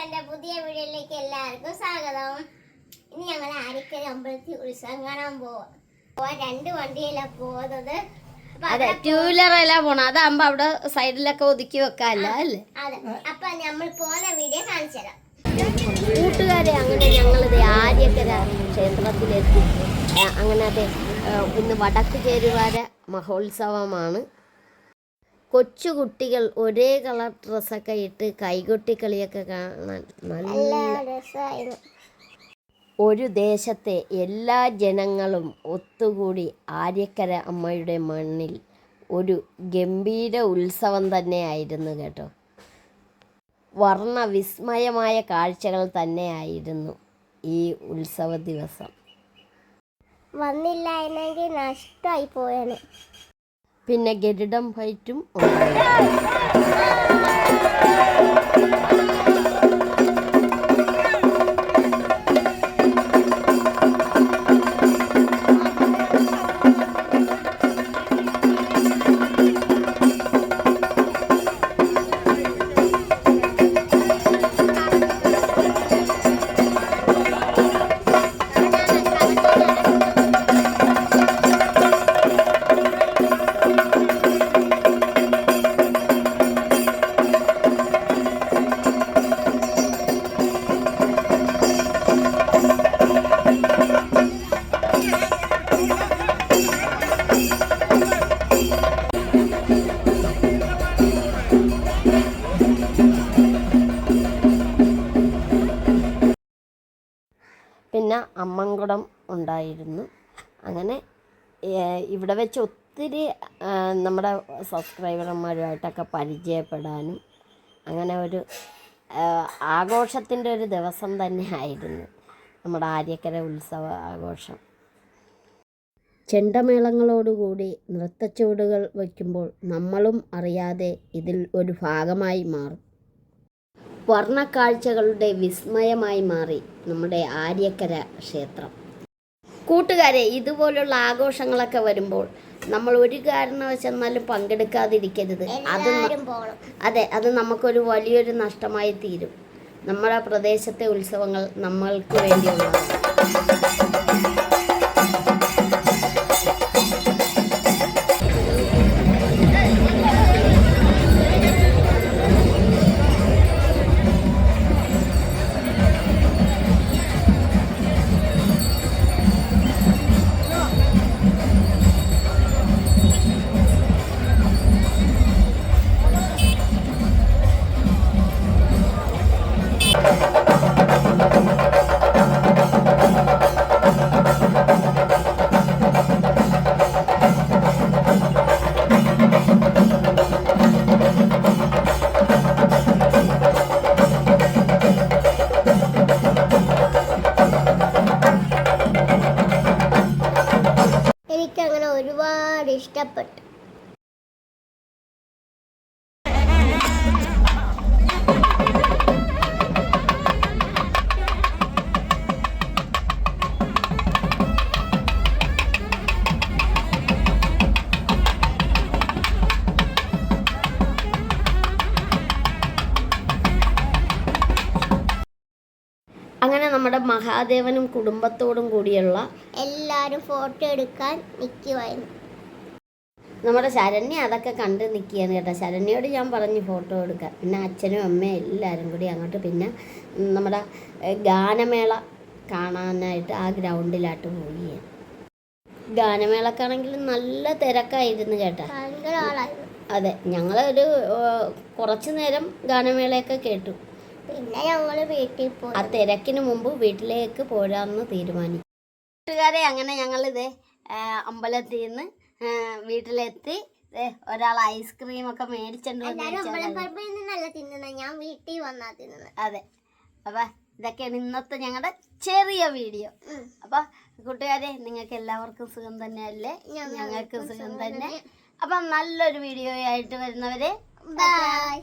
എന്റെ പുതിയ വീഡിയോയിലേക്ക് എല്ലാവർക്കും സ്വാഗതം. ഇനി ഞങ്ങൾ ആരിക്കര അമ്പലത്തിൽ ഉത്സവം കാണാൻ പോവാം. 2 വണ്ടിയിലാണ് പോകുന്നത്. അതെ, 2 വീലറെല്ലാം പോണം. അതാകുമ്പോ അവിടെ സൈഡിലൊക്കെ ഒതുക്കി വെക്കാല്ലോ അല്ലേ? അതെ, അപ്പൊ നമ്മൾ പോകുന്ന വീഡിയോ കാണിച്ചു തരാം. കൂട്ടുകാരെ, അങ്ങനെ ഞങ്ങളിത് ആര്യക്കര ക്ഷേത്രത്തിലെത്തി. അങ്ങനെ അതെ, ഇന്ന് വടക്ക് ചേരുവാര മഹോത്സവമാണ്. കൊച്ചുകുട്ടികൾ ഒരേ കളർ ഡ്രസ്സൊക്കെ ഇട്ട് കൈകൊട്ടിക്കളിയൊക്കെ കാണാൻ നല്ല രസമായിരുന്നു. ഒരു ദേശത്തെ എല്ലാ ജനങ്ങളും ഒത്തുകൂടി ആര്യക്കര അമ്മയുടെ മണ്ണിൽ ഒരു ഗംഭീര ഉത്സവം തന്നെയായിരുന്നു കേട്ടോ. വർണ്ണവിസ്മയമായ കാഴ്ചകൾ തന്നെയായിരുന്നു ഈ ഉത്സവ ദിവസം. വന്നില്ലായിരുന്നെങ്കിൽ നഷ്ടമായി പോയാണ്. പിന്നെ ഗരുഡം ഫൈറ്റും ഉണ്ടായിരുന്നു. പിന്നെ അമ്മൻകുടം ഉണ്ടായിരുന്നു. അങ്ങനെ ഇവിടെ വെച്ച് ഒത്തിരി നമ്മുടെ സബ്സ്ക്രൈബർമാരുമായിട്ടൊക്കെ പരിചയപ്പെടാനും അങ്ങനെ ഒരു ആഘോഷത്തിൻ്റെ ഒരു ദിവസം തന്നെ ആയിരുന്നു നമ്മുടെ ആര്യക്കര ഉത്സവ ആഘോഷം. ചെണ്ടമേളങ്ങളോടുകൂടി നൃത്തച്ചുവടുകൾ വയ്ക്കുമ്പോൾ നമ്മളും അറിയാതെ ഇതിൽ ഒരു ഭാഗമായി മാറും. വർണ്ണക്കാഴ്ചകളുടെ വിസ്മയമായി മാറി നമ്മുടെ ആര്യക്കര ക്ഷേത്രം. കൂട്ടുകാരെ, ഇതുപോലുള്ള ആഘോഷങ്ങളൊക്കെ വരുമ്പോൾ നമ്മൾ ഒരു കാരണവശാലും പങ്കെടുക്കാതിരിക്കരുത്. അത് നമുക്കൊരു വലിയൊരു നഷ്ടമായി തീരും. നമ്മുടെ പ്രദേശത്തെ ഉത്സവങ്ങൾ നമ്മൾക്ക് വേണ്ടിയുള്ളതാണ്. എനിക്കങ്ങനെ ഒരുപാട് ഇഷ്ടപ്പെട്ടു. അങ്ങനെ നമ്മുടെ മഹാദേവനും കുടുംബത്തോടും കൂടിയുള്ള എല്ലാവരും ഫോട്ടോ എടുക്കാൻ നിൽക്കുമായിരുന്നു. നമ്മുടെ ശരണ്യ അതൊക്കെ കണ്ട് നിൽക്കുകയാണ് കേട്ടോ. ശരണ്യോട് ഞാൻ പറഞ്ഞു ഫോട്ടോ എടുക്കാൻ. പിന്നെ അച്ഛനും അമ്മയും എല്ലാവരും കൂടി അങ്ങോട്ട് പിന്നെ നമ്മുടെ ഗാനമേള കാണാനായിട്ട് ആ ഗ്രൗണ്ടിലായിട്ട് പോയി. ഗാനമേളക്കാണെങ്കിൽ നല്ല തിരക്കായിരുന്നു കേട്ടോ. അതെ, ഞങ്ങളൊരു കുറച്ച് നേരം ഗാനമേളയൊക്കെ കേട്ടു. പിന്നെ ഞങ്ങൾ വീട്ടിൽ പോയി. ആ തിരക്കിന് മുമ്പ് വീട്ടിലേക്ക് പോരാന്ന് തീരുമാനിച്ചു. കൂട്ടുകാരെ, അങ്ങനെ ഞങ്ങളിത് അമ്പലത്തിൽ നിന്ന് വീട്ടിലെത്തി. ഒരാൾ ഐസ്ക്രീം ഒക്കെ മേടിച്ചിട്ടുണ്ട്. ഞാൻ വീട്ടിൽ വന്നാ തിന്നുന്നത്. അതെ, അപ്പൊ ഇതൊക്കെയാണ് ഇന്നത്തെ ഞങ്ങളുടെ ചെറിയ വീഡിയോ. അപ്പൊ കൂട്ടുകാരെ, നിങ്ങൾക്ക് എല്ലാവർക്കും സുഖം തന്നെയല്ലേ? ഞങ്ങൾക്ക് സുഖം തന്നെ. അപ്പം നല്ലൊരു വീഡിയോ ആയിട്ട് വരുന്നവരെ ബൈ.